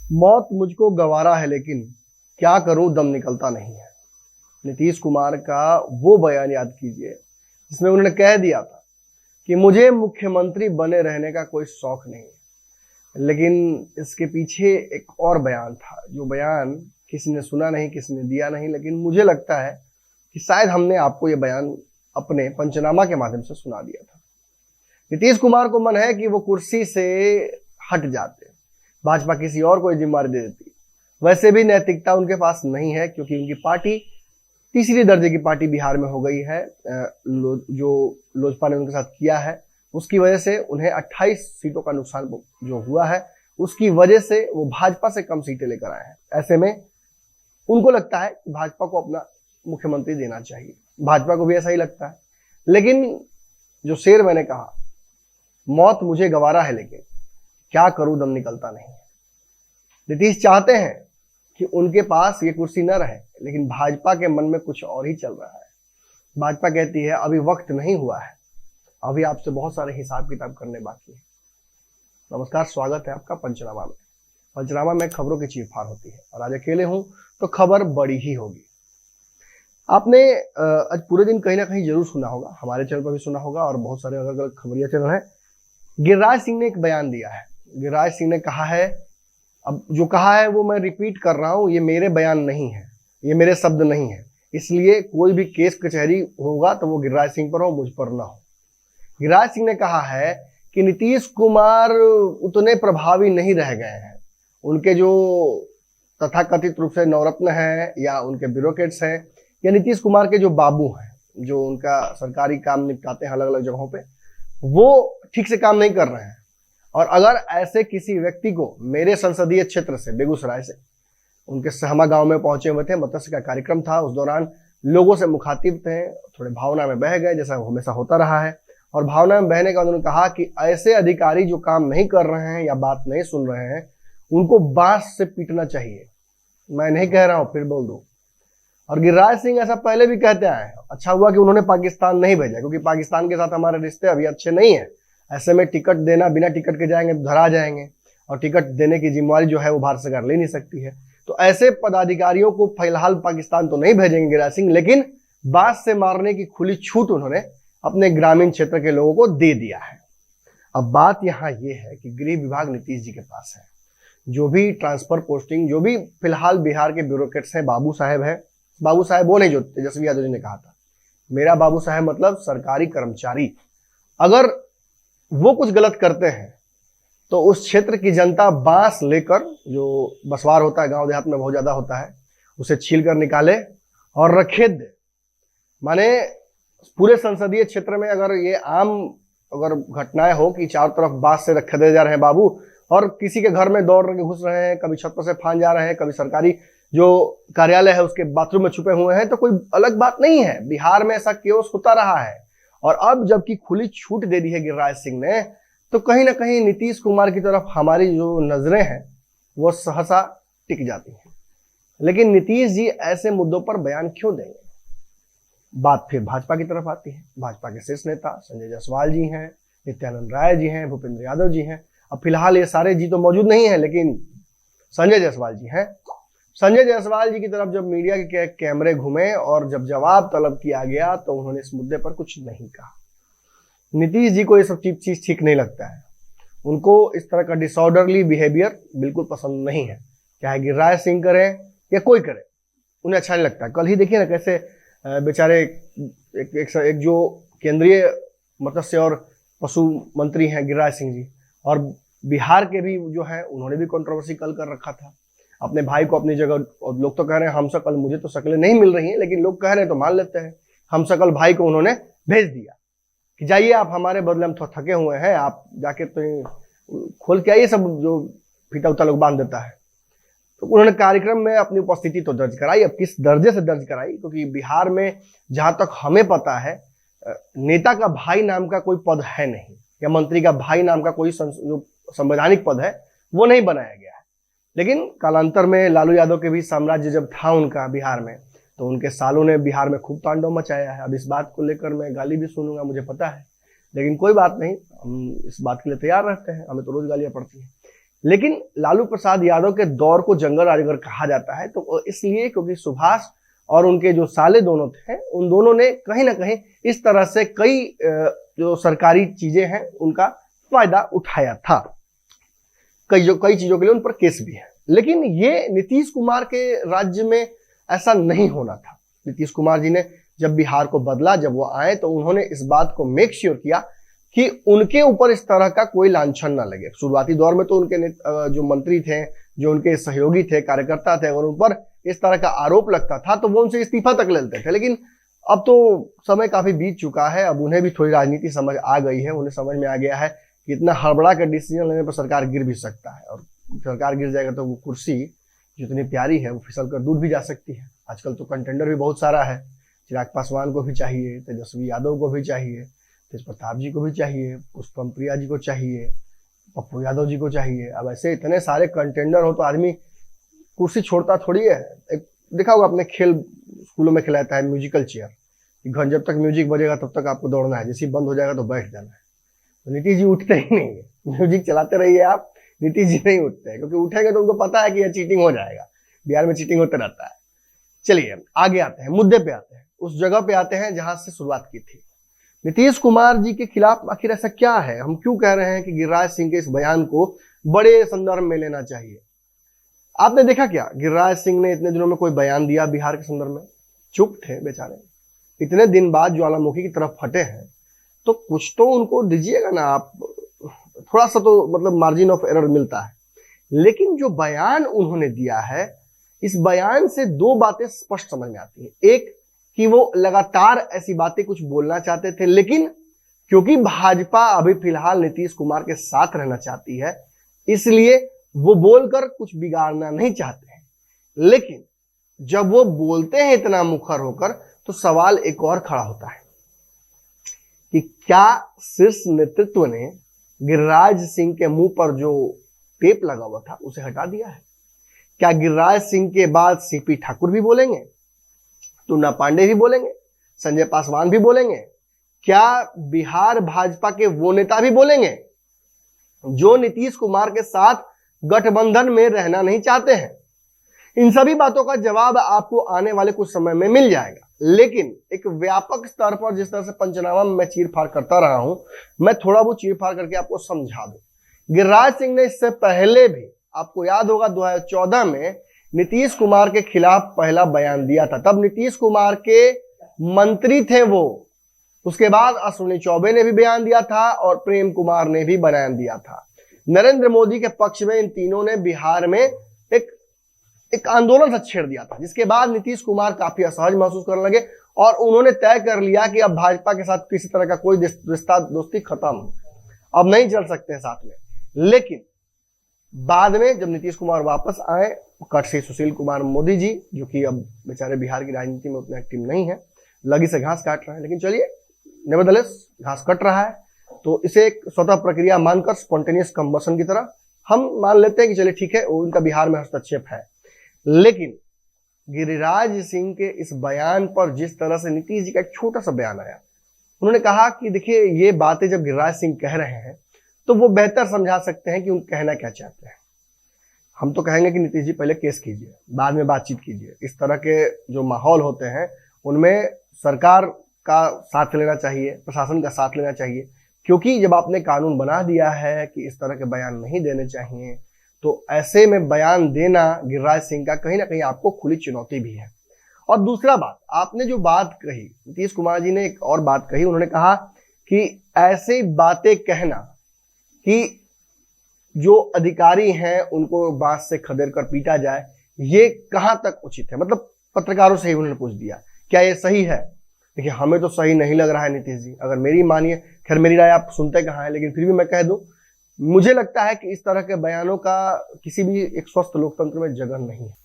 मौत मुझको गवारा है लेकिन क्या करूं दम निकलता नहीं है। नीतीश कुमार का वो बयान याद कीजिए जिसमें उन्होंने कह दिया था कि मुझे मुख्यमंत्री बने रहने का कोई शौक नहीं है। लेकिन इसके पीछे एक और बयान था, जो बयान किसी ने सुना नहीं, किसी ने दिया नहीं, लेकिन मुझे लगता है कि शायद हमने आपको ये बयान अपने पंचनामा के माध्यम से सुना दिया था। नीतीश कुमार को मन है कि वो कुर्सी से हट जाते, भाजपा किसी और को जिम्मेदारी दे देती। वैसे भी नैतिकता उनके पास नहीं है, क्योंकि उनकी पार्टी तीसरी दर्जे की पार्टी बिहार में हो गई है। जो लोजपा ने उनके साथ किया है उसकी वजह से उन्हें 28 सीटों का नुकसान जो हुआ है, उसकी वजह से वो भाजपा से कम सीटें लेकर आए हैं। ऐसे में उनको लगता है कि भाजपा को अपना मुख्यमंत्री देना चाहिए, भाजपा को भी ऐसा ही लगता है। लेकिन जो शेर मैंने कहा, मौत मुझे गवारा है लेकिन क्या करूं दम निकलता नहीं है। नीतीश चाहते हैं कि उनके पास ये कुर्सी न रहे, लेकिन भाजपा के मन में कुछ और ही चल रहा है। भाजपा कहती है अभी वक्त नहीं हुआ है, अभी आपसे बहुत सारे हिसाब किताब करने बाकी है। नमस्कार, स्वागत है आपका पंचनामा में। पंचनामा में खबरों की चीरफाड़ होती है और आज अकेले हूं तो खबर बड़ी ही होगी। आपने आज पूरे दिन कहीं ना कहीं जरूर सुना होगा, हमारे चैनल पर भी सुना होगा और बहुत सारे अलग अलग खबरिया चैनल हैं। गिरिराज सिंह ने एक बयान दिया है। गिरिराज सिंह ने कहा है, अब जो कहा है वो मैं रिपीट कर रहा हूं, ये मेरे बयान नहीं है, ये मेरे शब्द नहीं है, इसलिए कोई भी केस कचहरी होगा तो वो गिरिराज सिंह पर हो, मुझ पर ना हो। गिरिराज सिंह ने कहा है कि नीतीश कुमार उतने प्रभावी नहीं रह गए हैं। उनके जो तथाकथित रूप से नवरत्न हैं या उनके ब्यूरोक्रेट्स हैं या नीतीश कुमार के जो बाबू हैं, जो उनका सरकारी काम निपटाते हैं अलग अलग जगहों पे, वो ठीक से काम नहीं कर रहे हैं। और अगर ऐसे किसी व्यक्ति को मेरे संसदीय क्षेत्र से, बेगूसराय से, उनके सहमा गांव में पहुंचे हुए थे, मत्स्य का कार्यक्रम था, उस दौरान लोगों से मुखातिब थे, थोड़े भावना में बह गए जैसा हमेशा होता रहा है। और भावना में बहने के बाद उन्होंने कहा कि ऐसे अधिकारी जो काम नहीं कर रहे हैं या बात नहीं सुन रहे हैं, उनको बांस से पीटना चाहिए। मैं नहीं कह रहा हूं, फिर बोल दूं। और गिरिराज सिंह ऐसा पहले भी कहते आए हैं। अच्छा हुआ कि उन्होंने पाकिस्तान नहीं भेजा, क्योंकि पाकिस्तान के साथ हमारे रिश्ते अभी अच्छे नहीं है। ऐसे में टिकट देना, बिना टिकट के जाएंगे तो धरा जाएंगे, और टिकट देने की जिम्मेवारी जो है वो भारत सरकार ले नहीं सकती है। तो ऐसे पदाधिकारियों को फिलहाल पाकिस्तान तो नहीं भेजेंगे गिरिराज सिंह, लेकिन बांस से मारने की खुली छूट उन्होंने अपने ग्रामीण क्षेत्र के लोगों को दे दिया है। अब बात यहाँ ये है कि गृह विभाग नीतीश जी के पास है। जो भी ट्रांसफर पोस्टिंग, जो भी फिलहाल बिहार के ब्यूरोक्रेट्स हैं, बाबू साहेब है, बाबू साहेब वो नहीं जो तेजस्वी यादव जी ने कहा था, मेरा बाबू साहेब मतलब सरकारी कर्मचारी, अगर वो कुछ गलत करते हैं तो उस क्षेत्र की जनता बांस लेकर, जो बसवार होता है गांव देहात में बहुत ज्यादा होता है, उसे छील कर निकाले और रखेद दे। माने पूरे संसदीय क्षेत्र में अगर ये आम अगर घटनाएं हो कि चारों तरफ बांस से रखेदे जा रहे हैं बाबू, और किसी के घर में दौड़ के घुस रहे हैं, कभी छत पर से फांद जा रहे हैं, कभी सरकारी जो कार्यालय है उसके बाथरूम में छुपे हुए हैं, तो कोई अलग बात नहीं है। बिहार में ऐसा केओस होता रहा है। और अब जबकि खुली छूट दे दी है गिरिराज सिंह ने, तो कहीं ना कहीं नीतीश कुमार की तरफ हमारी जो नजरें हैं वो सहसा टिक जाती हैं। लेकिन नीतीश जी ऐसे मुद्दों पर बयान क्यों देंगे? बात फिर भाजपा की तरफ आती है। भाजपा के शीर्ष नेता संजय जायसवाल जी हैं, नित्यानंद राय जी हैं, भूपेंद्र यादव जी हैं। अब फिलहाल ये सारे जी तो मौजूद नहीं है, लेकिन संजय जायसवाल जी हैं। संजय जायसवाल जी की तरफ जब मीडिया के कैमरे घूमे और जब जवाब तलब किया गया तो उन्होंने इस मुद्दे पर कुछ नहीं कहा। नीतीश जी को ये सब चीज ठीक नहीं लगता है। उनको इस तरह का डिसऑर्डरली बिहेवियर बिल्कुल पसंद नहीं है, चाहे गिरिराज सिंह करे या कोई करे, उन्हें अच्छा नहीं लगता। कल ही देखिए ना कैसे बेचारे एक जो केंद्रीय मत्स्य और पशु मंत्री हैं गिरिराज सिंह जी, और बिहार के भी जो है उन्होंने भी कंट्रोवर्सी कल कर रखा था अपने भाई को अपनी जगह। और लोग तो कह रहे हैं हम शकल, मुझे तो शक्लें नहीं मिल रही हैं, लेकिन लोग कह रहे हैं तो मान लेते हैं। हम शकल भाई को उन्होंने भेज दिया कि जाइए आप, हमारे बदले हम थके हुए हैं, आप जाके तो खोल के आइए, सब जो फीता उता लोग बांध देता है। तो उन्होंने कार्यक्रम में अपनी उपस्थिति तो दर्ज कराई। अब किस दर्जे से दर्ज कराई, क्योंकि बिहार में जहां तक हमें पता है नेता का भाई नाम का कोई पद है नहीं, या मंत्री का भाई नाम का कोई जो संवैधानिक पद है वो नहीं बनाया गया है। लेकिन कालांतर में लालू यादव के भी साम्राज्य जब था उनका बिहार में, तो उनके सालों ने बिहार में खूब तांडव मचाया है। अब इस बात को लेकर मैं गाली भी सुनूंगा, मुझे पता है, लेकिन कोई बात नहीं, हम इस बात के लिए तैयार रहते हैं, हमें तो रोज गालियां पड़ती हैं। लेकिन लालू प्रसाद यादव के दौर को जंगल राजगर कहा जाता है, तो इसलिए क्योंकि सुभाष और उनके जो साले दोनों थे, उन दोनों ने कहीं ना कहीं इस तरह से कई जो सरकारी चीजें हैं उनका फायदा उठाया था। कई चीजों के लिए उन पर केस भी है। लेकिन ये नीतीश कुमार के राज्य में ऐसा नहीं होना था। नीतीश कुमार जी ने जब बिहार को बदला, जब वो आए, तो उन्होंने इस बात को मेक श्योर किया कि उनके ऊपर इस तरह का कोई लांछन ना लगे। शुरुआती दौर में तो उनके जो मंत्री थे, जो उनके सहयोगी थे, कार्यकर्ता थे, अगर उन पर इस तरह का आरोप लगता था तो वो उनसे इस्तीफा तक ले लेते थे। लेकिन अब तो समय काफी बीत चुका है, अब उन्हें भी थोड़ी राजनीति समझ आ गई है। उन्हें समझ में आ गया है कि इतना हड़बड़ा कर डिसीजन लेने पर सरकार गिर भी सकता है, और सरकार गिर जाएगा तो वो कुर्सी जितनी प्यारी है वो फिसल कर दूर भी जा सकती है। आजकल तो कंटेंडर भी बहुत सारा है। चिराग पासवान को भी चाहिए, तेजस्वी यादव को भी चाहिए, तेज प्रताप जी को भी चाहिए, पुष्पम प्रिया जी को चाहिए, पप्पू यादव जी को चाहिए। अब ऐसे इतने सारे कंटेंडर हो तो आदमी कुर्सी छोड़ता थोड़ी है। एक देखा होगा अपने खेल स्कूलों में खिलाता है म्यूजिकल चेयर, जब तक म्यूजिक बजेगा तब तक आपको दौड़ना है, जैसे ही बंद हो जाएगा तो बैठ जाना है। तो नीतीश जी उठते ही नहीं है, म्यूजिक चलाते रहिए आप, नीतीश जी नहीं उठते हैं, क्योंकि उठेंगे तो उनको पता है कि यह चीटिंग हो जाएगा। बिहार में चीटिंग होता रहता है। चलिए आगे आते हैं, मुद्दे पे आते हैं, उस जगह पे आते हैं जहां से शुरुआत की थी। नीतीश कुमार जी के खिलाफ आखिर ऐसा क्या है? हम क्यों कह रहे हैं कि गिरिराज सिंह के इस बयान को बड़े संदर्भ में लेना चाहिए? आपने देखा क्या, गिरिराज सिंह ने इतने दिनों में कोई बयान दिया बिहार के संदर्भ में? चुप थे बेचारे। इतने दिन बाद ज्वालामुखी की तरफ फटे हैं, तो कुछ तो उनको दीजिएगा ना आप, थोड़ा सा तो मतलब मार्जिन ऑफ एरर मिलता है। लेकिन जो बयान उन्होंने दिया है, इस बयान से दो बातें स्पष्ट समझ में आती है। एक कि वो लगातार ऐसी बातें कुछ बोलना चाहते थे, लेकिन क्योंकि भाजपा अभी फिलहाल नीतीश कुमार के साथ रहना चाहती है, इसलिए वो बोलकर कुछ बिगाड़ना नहीं चाहते हैं। लेकिन जब वो बोलते हैं इतना मुखर होकर, तो सवाल एक और खड़ा होता है कि क्या शीर्ष नेतृत्व ने गिरिराज सिंह के मुंह पर जो टेप लगा हुआ था उसे हटा दिया है? क्या गिरिराज सिंह के बाद सीपी ठाकुर भी बोलेंगे, टूना पांडे भी बोलेंगे, संजय पासवान भी बोलेंगे? क्या बिहार भाजपा के वो नेता भी बोलेंगे जो नीतीश कुमार के साथ गठबंधन में रहना नहीं चाहते हैं? इन सभी बातों का जवाब आपको आने वाले कुछ समय में मिल जाएगा। लेकिन एक व्यापक स्तर पर जिस तरह से पंचनामा में मैं चीरफाड़ करता रहा हूं, मैं थोड़ा बहुत चीरफाड़ करके आपको समझा दूं। गिरिराज सिंह ने इससे पहले भी, आपको याद होगा 2014 में नीतीश कुमार के खिलाफ पहला बयान दिया था। तब नीतीश कुमार के मंत्री थे वो। उसके बाद अश्विनी चौबे ने भी बयान दिया था और प्रेम कुमार ने भी बयान दिया था। नरेंद्र मोदी के पक्ष में इन तीनों ने बिहार में एक आंदोलन सा छेड़ दिया था, जिसके बाद नीतीश कुमार काफी असहज महसूस करने लगे और उन्होंने तय कर लिया कि अब भाजपा के साथ किसी तरह का कोई रिश्ता दोस्ती खत्म, अब नहीं चल सकते हैं साथ में। लेकिन बाद में जब नीतीश कुमार वापस आए, कट से सुशील कुमार मोदी जी, जो कि अब बेचारे बिहार की राजनीति में उतना एक्टिव नहीं है, लगी से घास काट रहे हैं, लेकिन चलिए नेवरदलेस घास कट रहा है तो इसे एक स्वतः प्रक्रिया मानकर, स्पॉन्टेनियस कंबशन की तरह हम मान लेते हैं कि चलिए ठीक है, उनका बिहार में हस्तक्षेप है। लेकिन गिरिराज सिंह के इस बयान पर जिस तरह से नीतीश जी का एक छोटा सा बयान आया, उन्होंने कहा कि देखिए ये बातें जब गिरिराज सिंह कह रहे हैं तो वो बेहतर समझा सकते हैं कि उन कहना क्या चाहते हैं। हम तो कहेंगे कि नीतीश जी पहले केस कीजिए, बाद में बातचीत कीजिए। इस तरह के जो माहौल होते हैं उनमें सरकार का साथ लेना चाहिए, प्रशासन का साथ लेना चाहिए, क्योंकि जब आपने कानून बना दिया है कि इस तरह के बयान नहीं देने चाहिए, तो ऐसे में बयान देना गिरिराज सिंह का कहीं ना कहीं आपको खुली चुनौती भी है। और दूसरा बात, आपने जो बात कही, नीतीश कुमार जी ने एक और बात कही, उन्होंने कहा कि ऐसी बातें कहना कि जो अधिकारी हैं उनको बांस से खदेड़ कर पीटा जाए, ये कहां तक उचित है? मतलब पत्रकारों से ही उन्होंने पूछ दिया, क्या ये सही है? देखिए हमें तो सही नहीं लग रहा है नीतीश जी, अगर मेरी मानिए, खैर मेरी राय आप सुनते कहाँ है, लेकिन फिर भी मैं कह दूं, मुझे लगता है कि इस तरह के बयानों का किसी भी एक स्वस्थ लोकतंत्र में जगह नहीं है।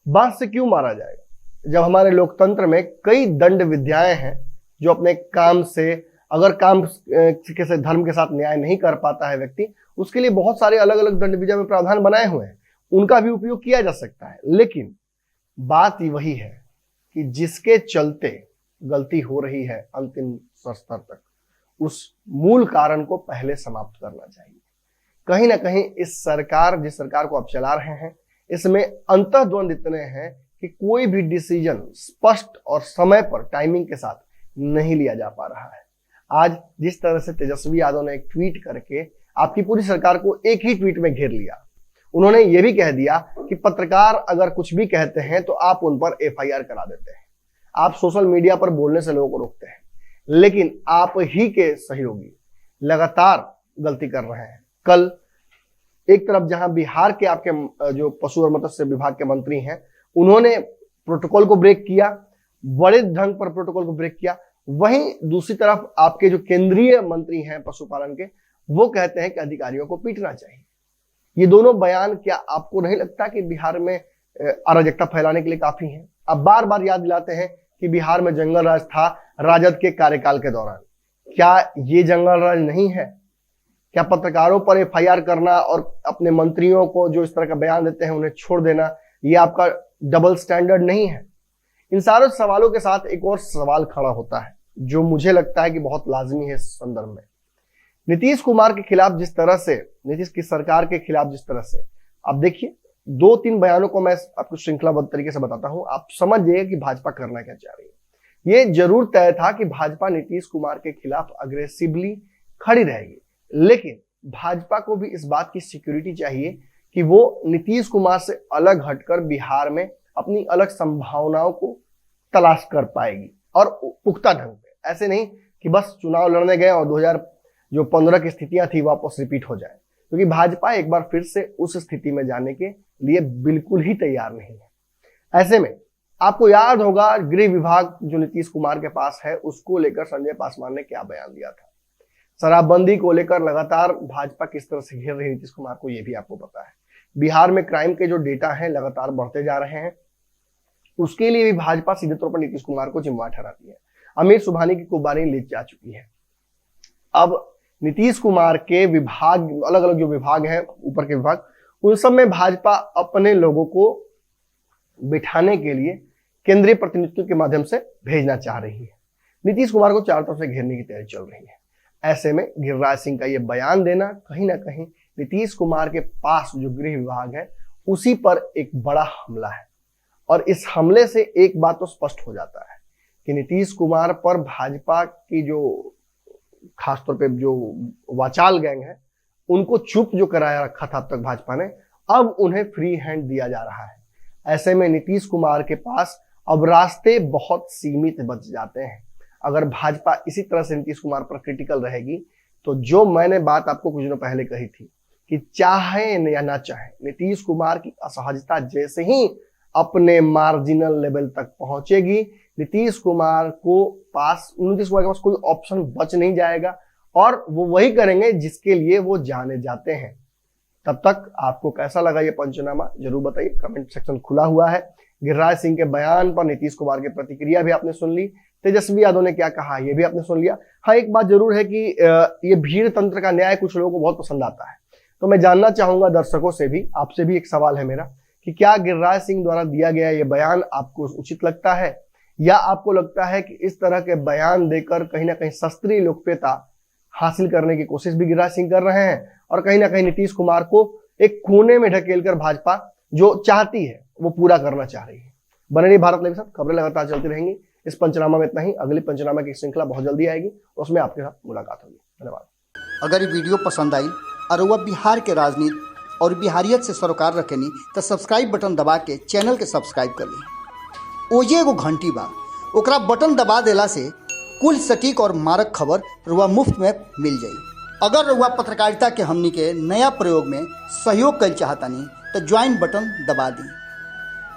बांस से क्यों मारा जाएगा जब हमारे लोकतंत्र में कई दंड विद्याएं हैं जो अपने काम से, अगर काम किसी धर्म के साथ न्याय नहीं कर पाता है व्यक्ति, उसके लिए बहुत सारे अलग अलग दंड विद्या में प्रावधान बनाए हुए हैं, उनका भी उपयोग किया जा सकता है। लेकिन बात ही वही है कि जिसके चलते गलती हो रही है अंतिम स्तर तक, उस मूल कारण को पहले समाप्त करना चाहिए। कहीं ना कहीं इस सरकार, जिस सरकार को आप चला रहे हैं, इसमें अंतर्द्वंद इतने हैं कि कोई भी डिसीजन स्पष्ट और समय पर टाइमिंग के साथ नहीं लिया जा पा रहा है। आज जिस तरह से तेजस्वी यादव ने एक ट्वीट करके आपकी पूरी सरकार को एक ही ट्वीट में घेर लिया, उन्होंने ये भी कह दिया कि पत्रकार अगर कुछ भी कहते हैं तो आप उन पर एफआईआर करा देते हैं, आप सोशल मीडिया पर बोलने से लोगों को रोकते हैं, लेकिन आप ही के सहयोगी लगातार गलती कर रहे हैं। कल एक तरफ जहां बिहार के आपके जो पशु और मत्स्य विभाग के मंत्री हैं, उन्होंने प्रोटोकॉल को ब्रेक किया, बड़े ढंग पर प्रोटोकॉल को ब्रेक किया, वहीं दूसरी तरफ आपके जो केंद्रीय मंत्री हैं पशुपालन के, वो कहते हैं कि अधिकारियों को पीटना चाहिए। ये दोनों बयान क्या आपको नहीं लगता कि बिहार में अराजकता फैलाने के लिए काफी हैं? आप बार बार याद दिलाते हैं कि बिहार में जंगल राज था राजद के कार्यकाल के दौरान। क्या ये जंगल राज नहीं है? क्या पत्रकारों पर एफआईआर करना और अपने मंत्रियों को जो इस तरह का बयान देते हैं उन्हें छोड़ देना, ये आपका डबल स्टैंडर्ड नहीं है? इन सारे सवालों के साथ एक और सवाल खड़ा होता है जो मुझे लगता है कि बहुत लाजमी है इस संदर्भ में। नीतीश कुमार के खिलाफ जिस तरह से, नीतीश की सरकार के खिलाफ जिस तरह से, आप देखिए 2-3 बयानों को मैं आपको श्रृंखलाबद्ध तरीके से बताता हूं, आप समझ जाइए कि भाजपा करना क्या चाह रही है। ये जरूर तय था कि भाजपा नीतीश कुमार के खिलाफ अग्रेसिवली खड़ी रहेगी, लेकिन भाजपा को भी इस बात की सिक्योरिटी चाहिए कि वो नीतीश कुमार से अलग हटकर बिहार में अपनी अलग संभावनाओं को तलाश कर पाएगी और पुख्ता ढंग पे। ऐसे नहीं कि बस चुनाव लड़ने गए और 2015 की स्थितियां थी वापस रिपीट हो जाए, क्योंकि भाजपा एक बार फिर से उस स्थिति में जाने के लिए बिल्कुल ही तैयार नहीं है। ऐसे में आपको याद होगा गृह विभाग जो नीतीश कुमार के पास है, उसको लेकर संजय पासवान ने क्या बयान दिया था। शराबबंदी को लेकर लगातार भाजपा किस तरह से घेर रही नीतीश कुमार को, यह भी आपको पता है। बिहार में क्राइम के जो डेटा हैं लगातार बढ़ते जा रहे हैं, उसके लिए भी भाजपा सीधे तौर पर नीतीश कुमार को जिम्मेदार ठहराती है। अमीर सुबहानी की कुर्बानी ले जा चुकी है। अब नीतीश कुमार के विभाग, अलग अलग जो विभाग हैं, ऊपर के विभाग, उन सब में भाजपा अपने लोगों को बिठाने के लिए केंद्रीय प्रतिनिधित्व के माध्यम से भेजना चाह रही है। नीतीश कुमार को चारों तरफ से घेरने की तैयारी चल रही है। ऐसे में गिरिराज सिंह का यह बयान देना कहीं ना कहीं नीतीश कुमार के पास जो गृह विभाग है उसी पर एक बड़ा हमला है। और इस हमले से एक बात तो स्पष्ट हो जाता है कि नीतीश कुमार पर भाजपा की जो खासतौर पे जो वाचाल गैंग है, उनको चुप जो कराया रखा था अब तक भाजपा ने, अब उन्हें फ्री हैंड दिया जा रहा है। ऐसे में नीतीश कुमार के पास अब रास्ते बहुत सीमित बच जाते हैं। अगर भाजपा इसी तरह से नीतीश कुमार पर क्रिटिकल रहेगी तो जो मैंने बात आपको कुछ दिनों पहले कही थी कि चाहे या ना चाहे, नीतीश कुमार की असहजता जैसे ही अपने मार्जिनल लेवल तक पहुंचेगी, नीतीश कुमार के पास कोई ऑप्शन बच नहीं जाएगा और वो वही करेंगे जिसके लिए वो जाने जाते हैं। तब तक आपको कैसा लगा ये पंचनामा जरूर बताइए, कमेंट सेक्शन खुला हुआ है। गिरिराज सिंह के बयान पर नीतीश कुमार की प्रतिक्रिया भी आपने सुन ली, तेजस्वी यादव ने क्या कहा ये भी आपने सुन लिया। हाँ, एक बात जरूर है कि ये भीड़ तंत्र का न्याय कुछ लोगों को बहुत पसंद आता है, तो मैं जानना चाहूंगा दर्शकों से भी, आपसे भी एक सवाल है मेरा कि क्या गिरिराज सिंह द्वारा दिया गया ये बयान आपको उचित लगता है, या आपको लगता है कि इस तरह के बयान देकर कहीं ना कहीं शास्त्रीय लोकप्रियता हासिल करने की कोशिश भी गिरिराज सिंह कर रहे हैं और कहीं ना कहीं नीतीश कुमार को एक कोने में ढकेलकर भाजपा जो चाहती है वो पूरा करना चाह रही है। बने रहिए भारत लाइव के साथ, खबरें लगातार चलती रहेंगी। इस पंचनामा में इतना ही, अगली पंचनामा की श्रृंखला बहुत जल्दी आएगी, उसमें आपके साथ मुलाकात होगी। धन्यवाद। अगर ये वीडियो पसंद आई और वह बिहार के राजनीति और बिहारियत से सरोकार रखेनी तो सब्सक्राइब बटन दबा के चैनल के सब्सक्राइब कर ली। ओजे एगो घंटी बा, ओकरा बटन दबा देला से कुल सटीक और मारक खबर रुआ मुफ्त में मिल जाई। अगर रुआ पत्रकारिता के हमनी के नया प्रयोग में सहयोग कर चाहतानी तो ज्वाइन बटन दबा दी।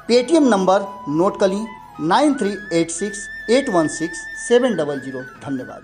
पेटीएम नंबर नोट कर ली 9386816700। धन्यवाद।